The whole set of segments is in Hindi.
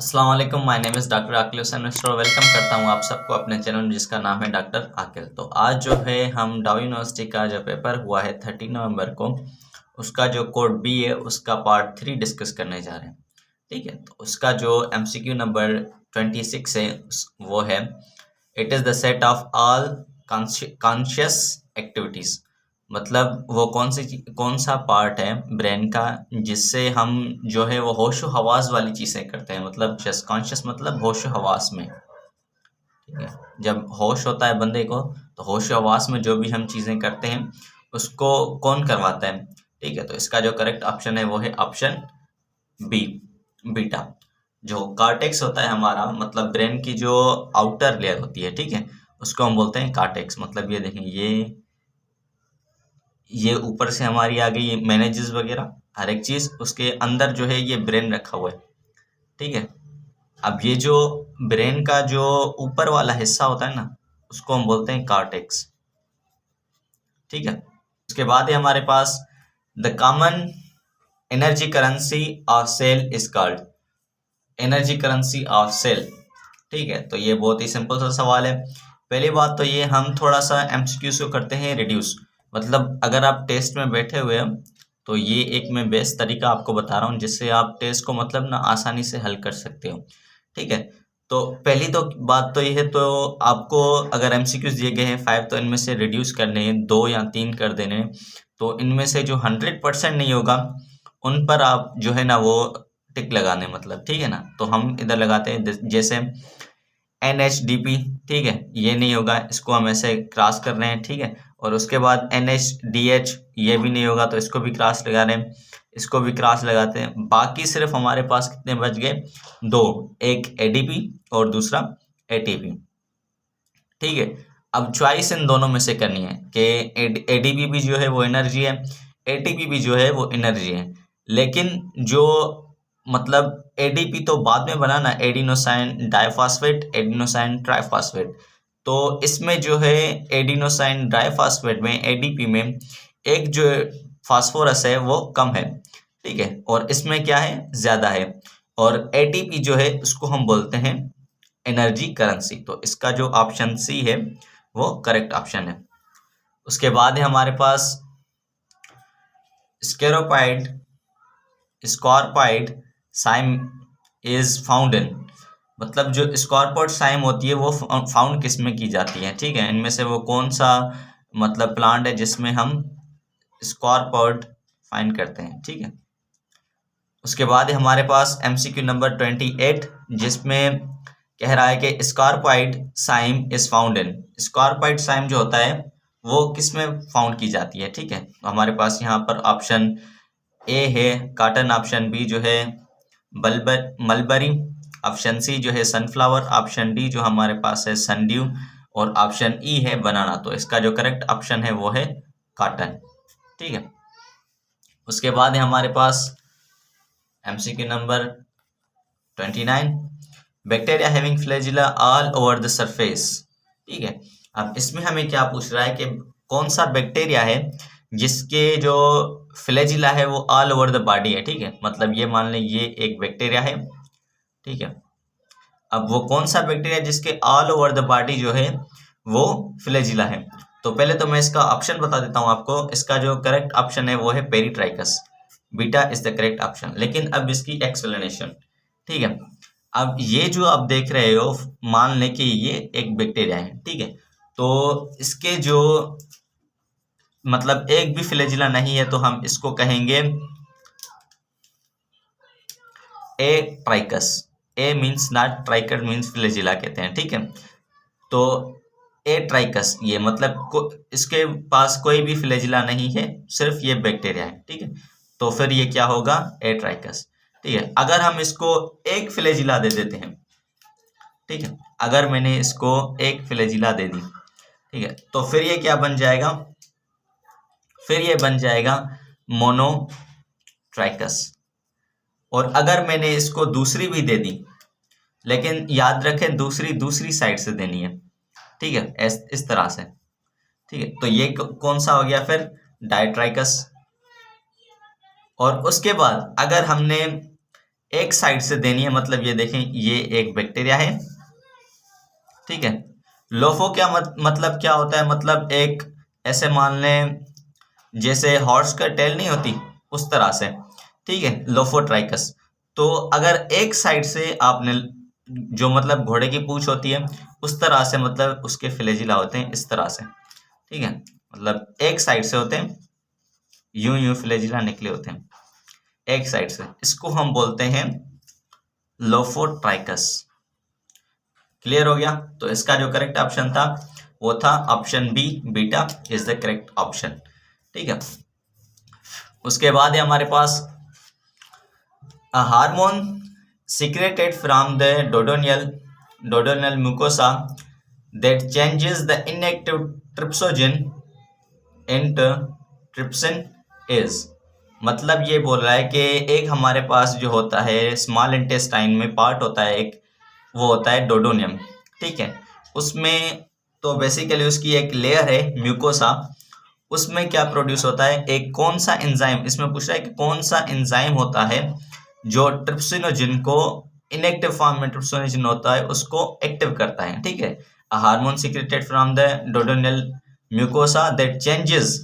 अस्सलाम वालेकुम, my name is doctor Aqil Hussain mister. Welcome करता हूँ आप सबको अपने चैनल में जिसका नाम है डॉक्टर आकिल। तो आज जो है हम डाउ यूनिवर्सिटी का जो पेपर हुआ है 30 नवंबर को, उसका जो कोड बी है उसका पार्ट 3 डिस्कस करने जा रहे हैं। ठीक है, तो उसका जो एमसीक्यू नंबर 26 है वो है, it is the set of all conscious activities. मतलब वो कौन सा पार्ट है ब्रेन का जिससे हम जो है वो होशो हवास वाली चीज़ें करते हैं। मतलब जस्ट कॉन्शियस मतलब होशो हवास में। ठीक है, जब होश होता है बंदे को तो होशो हवास में जो भी हम चीज़ें करते हैं उसको कौन करवाता है। ठीक है, तो इसका जो करेक्ट ऑप्शन है वो है ऑप्शन बी, बीटा। जो कार्टेक्स होता है हमारा, मतलब ब्रेन की जो आउटर लेयर होती है, ठीक है, उसको हम बोलते हैं कार्टेक्स। मतलब ये देखें, ये ऊपर से हमारी आ गई मैनेजेस वगैरह हर एक चीज, उसके अंदर जो है ये ब्रेन रखा हुआ है। ठीक है, अब ये जो ब्रेन का जो ऊपर वाला हिस्सा होता है ना, उसको हम बोलते हैं कार्टेक्स। ठीक है, उसके बाद है हमारे पास the common energy currency of cell is called, energy currency of cell. ठीक है, तो ये बहुत ही सिंपल सा सवाल है। पहली बात तो ये हम थोड़ा सा एमसीक्यूज को करते हैं रिड्यूस। मतलब अगर आप टेस्ट में बैठे हुए हैं तो ये एक मैं बेस्ट तरीका आपको बता रहा हूँ जिससे आप टेस्ट को मतलब ना आसानी से हल कर सकते हो। ठीक है, तो पहली तो बात तो ये है, तो आपको अगर एमसीक्यूज दिए गए हैं 5 तो इनमें से रिड्यूस करने हैं, 2 या 3 कर देने हैं। तो इनमें से जो 100% नहीं होगा उन पर आप जो है ना वो टिक लगाने, मतलब ठीक है ना। तो हम इधर लगाते हैं जैसे NHDP। ठीक है, ये नहीं होगा, इसको हम ऐसे क्रॉस कर रहे हैं। ठीक है, और उसके बाद NHDH, ये भी नहीं होगा तो इसको भी क्रॉस लगा रहे हैं, इसको भी क्रॉस लगाते हैं। बाकी सिर्फ हमारे पास कितने बच गए, दो, एक ADP और दूसरा ATP। ठीक है, अब चॉइस इन दोनों में से करनी है कि ADP भी जो है वो एनर्जी है, ATP भी जो है वो एनर्जी है। लेकिन जो मतलब ADP तो बाद में बना ना, एडिनोसाइन डाइफॉस्फेट, एडिनोसाइन ट्राइफॉस्फेट। तो इसमें जो है एडिनोसाइन डाइफॉस्फेट में, ADP में एक जो फास्फोरस है वो कम है। ठीक है, और इसमें क्या है, ज्यादा है। और ATP जो है उसको हम बोलते हैं एनर्जी करेंसी। तो इसका जो ऑप्शन सी है वो करेक्ट ऑप्शन है। उसके बाद है हमारे पास स्केरोपाइड स्कॉर्पाइड साइम इज फाउंड इन। मतलब जो स्कॉर्पोड साइम होती है वो फाउंड किस में की जाती है। ठीक है, इनमें से वो कौन सा मतलब प्लांट है जिसमें हम स्कॉर्पोड फाइंड करते हैं। ठीक है, उसके बाद है हमारे पास एमसीक्यू नंबर 28 जिसमें कह रहा है कि scorpioid cyme is found in. Scorpioid cyme जो होता है वो किस में फाउंड की जाती है। ठीक है, तो हमारे पास यहाँ पर ऑप्शन ए है कॉटन, ऑप्शन बी जो है मलबरी, ऑप्शन सी जो है सनफ्लावर, ऑप्शन डी जो हमारे पास है सनड्यू, और ऑप्शन ई है बनाना। तो इसका जो करेक्ट ऑप्शन है वो है कॉटन। ठीक है, उसके बाद है हमारे पास MCQ number 29, bacteria having flagella all over the surface. ठीक है, अब इसमें हमें क्या पूछ रहा है कि कौन सा बैक्टीरिया है जिसके जो फ्लैजिला है वो ऑल ओवर द बॉडी है। ठीक है, मतलब ये मान लें ये एक बैक्टीरिया है। ठीक है, अब वो कौन सा बैक्टीरिया जिसके ऑल ओवर द बॉडी जो है वो फ्लैजिला है। तो पहले तो मैं इसका ऑप्शन बता देता हूँ आपको। इसका जो करेक्ट ऑप्शन है वो है peritrichous, beta is the correct option. लेकिन अब इसकी एक्सप्लेनेशन। ठीक है, अब ये जो आप देख रहे हो, मान लें कि ये एक बैक्टीरिया है। ठीक है, तो इसके जो मतलब एक भी फ्लैजिला नहीं है तो हम इसको कहेंगे atrichous. A means not, trichous means flagella कहते हैं। ठीक है, तो ए ट्राइकस ये मतलब इसके पास कोई भी फ्लैजिला नहीं है, सिर्फ ये बैक्टीरिया है। ठीक है, तो फिर ये क्या होगा, ए ट्राइकस। ठीक है, अगर हम इसको एक फ्लैजिला दे देते हैं, ठीक है, अगर मैंने इसको एक फ्लैजिला दे दी, ठीक है, तो फिर ये क्या बन जाएगा, फिर ये बन जाएगा मोनोट्राइकस। और अगर मैंने इसको दूसरी भी दे दी, लेकिन याद रखें दूसरी साइड से देनी है। ठीक है, इस तरह से। ठीक है, तो ये कौन सा हो गया फिर, डायट्राइकस। और उसके बाद अगर हमने एक साइड से देनी है, मतलब ये देखें ये एक बैक्टीरिया है, ठीक है। लोफो क्या मतलब क्या होता है, मतलब एक ऐसे मान लें जैसे हॉर्स का टेल नहीं होती उस तरह से, ठीक है, लोफोट्राइकस। तो अगर एक साइड से आपने जो मतलब घोड़े की पूंछ होती है उस तरह से, मतलब उसके फ्लैजिला होते हैं इस तरह से, ठीक है, मतलब एक साइड से होते हैं, यूं यूं फ्लैजिला निकले होते हैं एक साइड से, इसको हम बोलते हैं लोफोट्राइकस। क्लियर हो गया? तो इसका जो करेक्ट ऑप्शन था वो था option B, beta is the correct option, ठीक है। उसके बाद है हमारे पास a hormone secreted from the duodenal mucosa that changes the inactive trypsogen into trypsin is, मतलब ये बोल रहा है कि एक हमारे पास जो होता है स्मॉल इंटेस्टाइन में पार्ट होता है एक, वो होता है डोडोनियम, ठीक है। उसमें तो बेसिकली उसकी एक लेयर है म्यूकोसा, उसमें क्या प्रोड्यूस होता है, एक कौन सा एंजाइम, इसमें पूछ रहा है कि कौन सा एंजाइम होता है जो ट्रिप्सिनोजिन को, इनएक्टिव फॉर्म में ट्रिप्सिनोजिन होता है उसको एक्टिव करता है, ठीक है। A hormone secreted from the duodenal mucosa that changes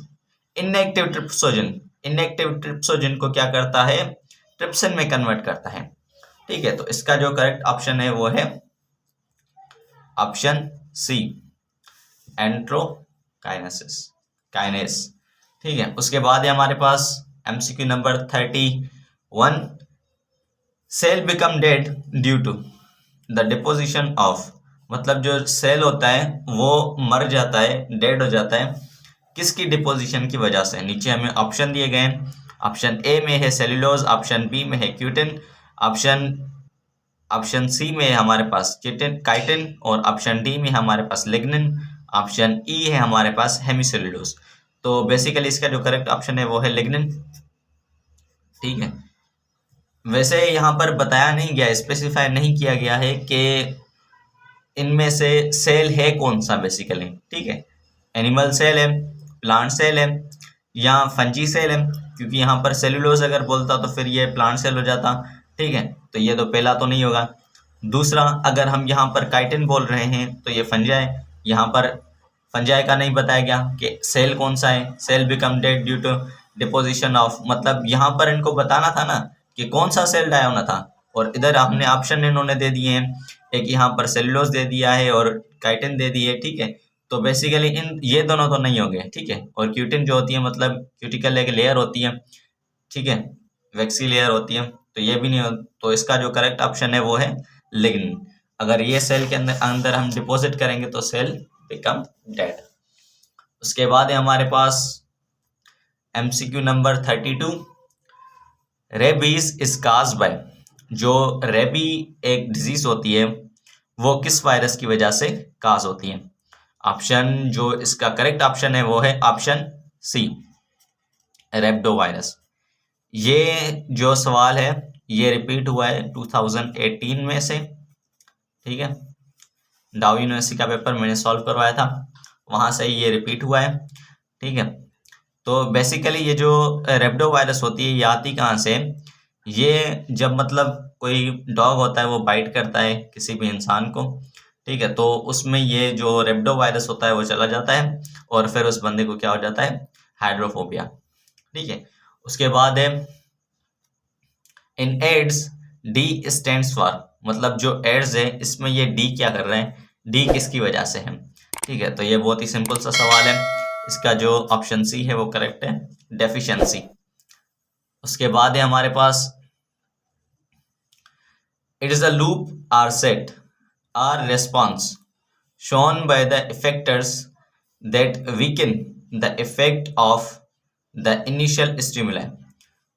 inactive trypsinogen, inactive trypsinogen को क्या करता है, ट्रिप्सिन में कन्वर्ट करता है, ठीक है। तो इसका जो करेक्ट ऑप्शन है वो है ऑप्शन सी, एंट्रोकाइनेसिस, काइनेस, ठीक है। उसके बाद है हमारे पास MCQ number 31, cell become dead due to the deposition of, मतलब जो सेल होता है वो मर जाता है, डेड हो जाता है, किसकी डिपोजिशन की वजह से। नीचे हमें ऑप्शन दिए गए हैं, ऑप्शन ए में है सेल्यूलोज, ऑप्शन बी में है क्यूटिन, ऑप्शन सी में है हमारे पास काइटिन, और ऑप्शन डी में हमारे पास लिग्निन, ऑप्शन ई है हमारे पास हेमिसेल्यूलोज। तो बेसिकली इसका जो करेक्ट ऑप्शन है वो है लिग्निन, ठीक है। वैसे यहाँ पर बताया नहीं गया, स्पेसिफाई नहीं किया गया है कि इनमें से सेल है कौन सा बेसिकली, ठीक है, एनिमल सेल है, प्लांट सेल है या फंजी सेल है, क्योंकि यहाँ पर सेलुलोज अगर बोलता तो फिर ये प्लांट सेल हो जाता, ठीक है। तो ये तो पहला तो नहीं होगा। दूसरा, अगर हम यहाँ पर काइटिन बोल रहे हैं तो ये फंजाई, यहाँ पर फंजाई का नहीं बताया गया कि सेल कौन सा है, cell become dead due to deposition of, मतलब यहाँ पर इनको बताना था ना कि कौन सा सेल डाई होना था, और इधर हमने ऑप्शन इन्होंने दे दिए हैं, एक यहाँ पर सेलुलोज दे दिया है और काइटिन दे दी है, ठीक है। तो बेसिकली इन ये दोनों तो नहीं होंगे, ठीक है। और क्यूटिन जो होती है मतलब क्यूटिकल एक लेयर होती है, ठीक है, वैक्सी लेयर होती है, तो ये भी नहीं हो। तो इसका जो करेक्ट ऑप्शन है वो है लिग्निन। अगर ये सेल के अंदर हम डिपॉजिट करेंगे तो सेल बिकम डेड। उसके बाद है हमारे पास MCQ number 32, rabies is caused by, जो रेबी एक डिजीज होती है वो किस वायरस की वजह से काज होती है। ऑप्शन जो इसका करेक्ट ऑप्शन है वो है ऑप्शन सी, रेब्डो वायरस। ये जो सवाल है ये रिपीट हुआ है 2018 में से, ठीक है, डाउ यूनिवर्सिटी का पेपर मैंने सॉल्व करवाया था, वहां से ये रिपीट हुआ है, ठीक है। तो बेसिकली ये जो रेब्डो वायरस होती है ये आती कहाँ से, ये जब मतलब कोई डॉग होता है वो बाइट करता है किसी भी इंसान को, ठीक है, तो उसमें ये जो रेब्डो वायरस होता है वो चला जाता है और फिर उस बंदे को क्या हो जाता है, हाइड्रोफोबिया, ठीक है। उसके बाद है इन एड्स डी स्टैंड्स फॉर, मतलब जो एड्स है इसमें ये डी क्या कर रहे हैं, डी किसकी वजह से है, ठीक है। तो ये बहुत ही सिंपल सा सवाल है, इसका जो ऑप्शन सी है वो करेक्ट है, डेफिशिएंसी। उसके बाद है हमारे पास it is a loop or set or response shown by the effectors that weaken the effect of the initial stimuli,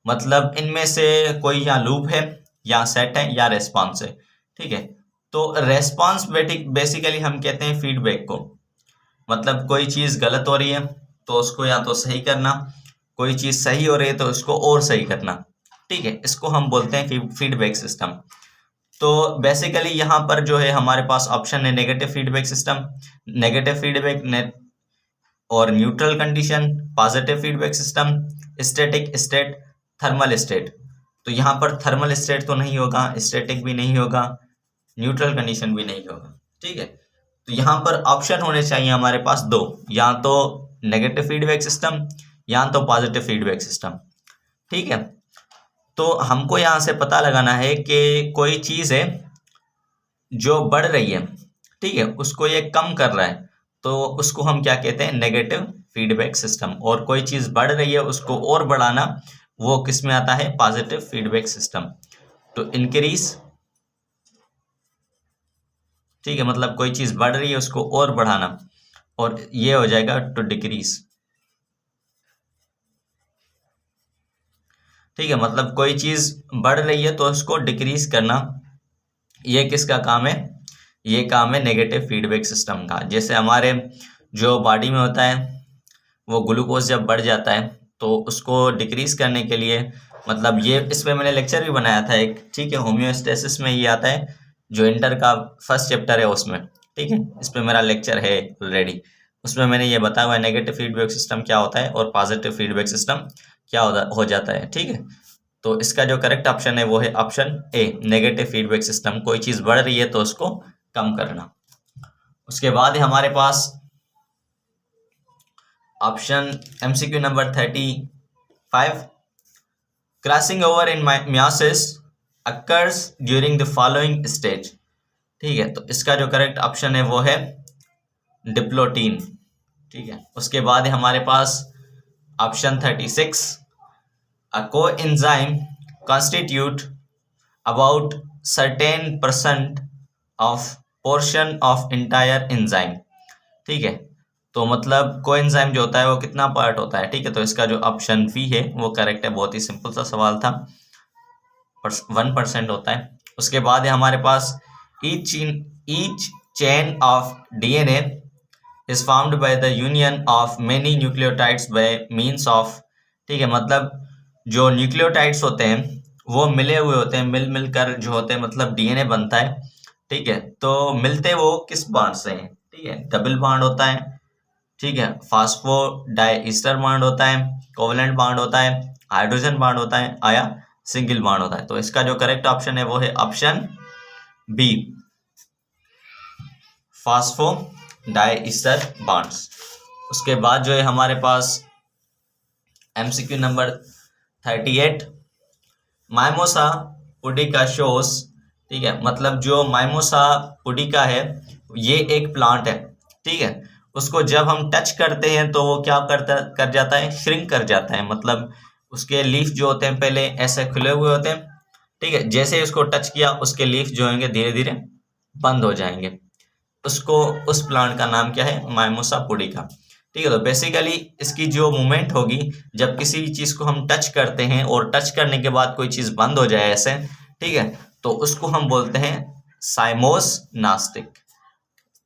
मतलब इनमें से कोई या लूप है या सेट है या रेस्पॉन्स है, ठीक है। तो रेस्पॉन्स बेसिकली हम कहते हैं फीडबैक को, मतलब कोई चीज़ गलत हो रही है तो उसको या तो सही करना, कोई चीज़ सही हो रही है तो उसको और सही करना, ठीक है, इसको हम बोलते हैं फीडबैक सिस्टम। तो बेसिकली यहाँ पर जो है हमारे पास ऑप्शन है negative feedback system, negative feedback और neutral condition, positive feedback system, static state, thermal state. तो यहाँ पर थर्मल स्टेट तो नहीं होगा, स्टैटिक भी नहीं होगा, न्यूट्रल कंडीशन भी नहीं होगा। ठीक है, तो यहाँ पर ऑप्शन होने चाहिए हमारे पास दो, या तो नेगेटिव फीडबैक सिस्टम या तो पॉजिटिव फीडबैक सिस्टम। ठीक है, तो हमको यहाँ से पता लगाना है कि कोई चीज़ है जो बढ़ रही है, ठीक है, उसको ये कम कर रहा है, तो उसको हम क्या कहते हैं, नेगेटिव फीडबैक सिस्टम। और कोई चीज़ बढ़ रही है उसको और बढ़ाना, वो किस में आता है, पॉजिटिव फीडबैक सिस्टम। तो इंक्रीज, ठीक है, मतलब कोई चीज़ बढ़ रही है उसको और बढ़ाना, और ये हो जाएगा टू डिक्रीज। ठीक है, मतलब कोई चीज़ बढ़ रही है तो उसको डिक्रीज करना, ये किसका काम है, ये काम है नेगेटिव फीडबैक सिस्टम का। जैसे हमारे जो बॉडी में होता है, वो ग्लूकोज जब बढ़ जाता है तो उसको डिक्रीज करने के लिए, मतलब ये इस पे मैंने लेक्चर भी बनाया था एक, ठीक है, होम्योस्टेसिस में ये आता है, जो इंटर का फर्स्ट चैप्टर है उसमें। ठीक है, इस पे मेरा लेक्चर है ऑलरेडी, उसमें मैंने ये बताया हुआ है नेगेटिव फीडबैक सिस्टम क्या होता है और पॉजिटिव फीडबैक सिस्टम क्या हो जाता है। ठीक है, तो इसका जो करेक्ट ऑप्शन है वो है option A, negative feedback system. कोई चीज़ बढ़ रही है तो उसको कम करना। उसके बाद हमारे पास option MCQ number 35, crossing over in meiosis occurs during the following stage. ठीक है, तो इसका जो करेक्ट ऑप्शन है वो है डिप्लोटीन। ठीक है, उसके बाद हमारे पास option 36, a coenzyme constitute about certain percent of portion of entire enzyme। ठीक है, तो मतलब कोएंजाइम जो होता है वो कितना पार्ट होता है। ठीक है, तो इसका जो ऑप्शन बी है वो करेक्ट है। बहुत ही सिंपल सा सवाल था, 1% होता है। उसके बाद है हमारे पास each chain of DNA is formed by the union of many nucleotides by means of. ठीक है, मतलब जो न्यूक्लियोटाइड्स होते हैं वो मिले हुए होते हैं, मिलकर जो होते हैं, मतलब डीएनए बनता है। ठीक है, तो मिलते वो किस बॉन्ड से हैं। ठीक है, डबल बॉन्ड होता है, ठीक है, फास्फोडाइईस्टर बॉन्ड होता है, कोवलेंट बॉन्ड होता है, हाइड्रोजन बॉन्ड होता है, या सिंगल बॉन्ड होता है। तो इसका जो करेक्ट ऑप्शन है वो है ऑप्शन बी, फास्फोडाइईस्टर बॉन्ड्स। उसके बाद जो है हमारे पास MCQ number 38, mimosa pudica shows. ठीक है, मतलब जो माइमोसा पुडिका है ये एक प्लांट है। ठीक है, उसको जब हम टच करते हैं तो वो क्या कर जाता है, श्रिंक कर जाता है। मतलब उसके लीफ जो होते हैं पहले ऐसे खुले हुए होते हैं। ठीक है, जैसे ही उसको टच किया उसके लीफ जो होंगे धीरे धीरे बंद हो जाएंगे। उसको, उस प्लांट का नाम क्या है, माइमोसा पुडिका। ठीक है, तो बेसिकली इसकी जो मूवमेंट होगी, जब किसी भी चीज़ को हम टच करते हैं और टच करने के बाद कोई चीज़ बंद हो जाए ऐसे, ठीक है, तो उसको हम बोलते हैं साइमोसनास्टिक।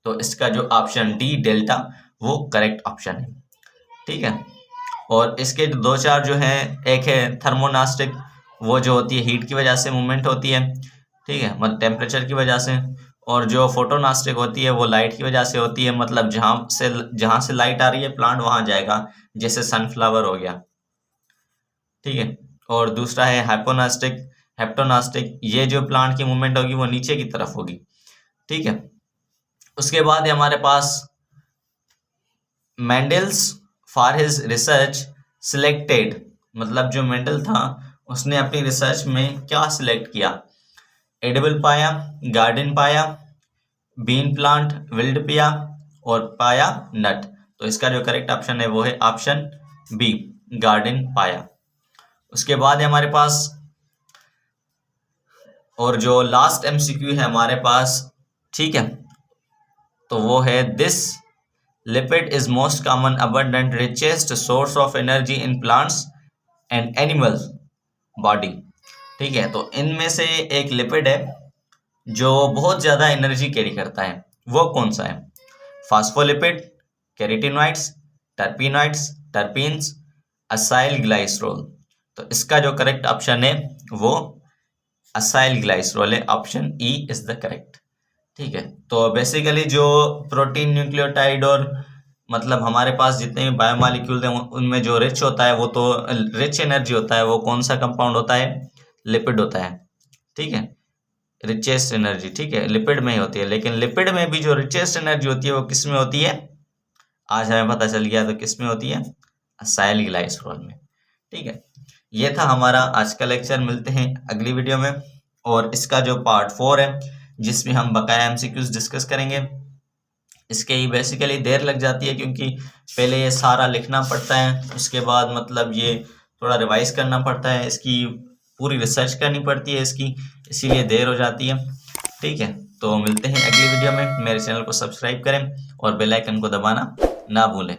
तो इसका जो ऑप्शन डी डेल्टा वो करेक्ट ऑप्शन है। ठीक है, और इसके दो चार जो हैं, एक है थर्मोनास्टिक, वो जो होती है हीट की वजह से मूवमेंट होती है। ठीक है, मतलब टेम्परेचर की वजह से। और जो फोटोनास्टिक होती है वो लाइट की वजह से होती है, मतलब जहाँ से लाइट आ रही है प्लांट वहाँ जाएगा, जैसे सनफ्लावर हो गया। ठीक है, और दूसरा है हेप्टोनास्टिक, ये जो प्लांट की मूवमेंट होगी वो नीचे की तरफ होगी। ठीक है, उसके बाद हमारे पास Mendel's for his research selected, मतलब जो मेंडल था उसने अपनी रिसर्च में क्या सिलेक्ट किया, एडिबल पाया, गार्डन पाया, बीन प्लांट, विल्ड पाया, और पाया नट। तो इसका जो करेक्ट ऑप्शन है वो है ऑप्शन बी, गार्डन पाया। उसके बाद है हमारे पास, और जो लास्ट एमसीक्यू है हमारे पास, ठीक है, तो वो है this lipid is most common abundant richest source of energy in plants and animal body. ठीक है, तो इनमें से एक लिपिड है जो बहुत ज़्यादा एनर्जी कैरी करता है, वो कौन सा है, phospholipid, carotenoids, terpenoids, terpenes, acyl glycerol. तो इसका जो करेक्ट ऑप्शन है वो असाइल ग्लाइसरोल है, option E is the correct. ठीक है, तो बेसिकली जो प्रोटीन, न्यूक्लियोटाइड और मतलब हमारे पास जितने भी बायोमॉलिक्यूल हैं उनमें जो रिच होता है वो तो रिच एनर्जी होता है, वो कौन सा कंपाउंड होता है, लिपिड होता है, ठीक है, रिचेस्ट एनर्जी, ठीक है, लिपिड में ही होती है। लेकिन लिपिड में भी जो रिचेस्ट एनर्जी होती है वो किस में होती है, आज हमें पता चल गया, तो किस में होती है, असाइल ग्लाइसरॉल में, ठीक है। ये था हमारा आज का लेक्चर, मिलते हैं अगली वीडियो में, और इसका जो पार्ट 4 है जिसमें हम बकाया एमसीक्यूज डिस्कस करेंगे। इसके ही बेसिकली देर लग जाती है क्योंकि पहले ये सारा लिखना पड़ता है, उसके बाद मतलब ये थोड़ा रिवाइज करना पड़ता है, इसकी पूरी रिसर्च करनी पड़ती है इसकी, इसीलिए देर हो जाती है, ठीक है। तो मिलते हैं अगली वीडियो में, मेरे चैनल को सब्सक्राइब करें और बेल आइकन को दबाना ना भूलें।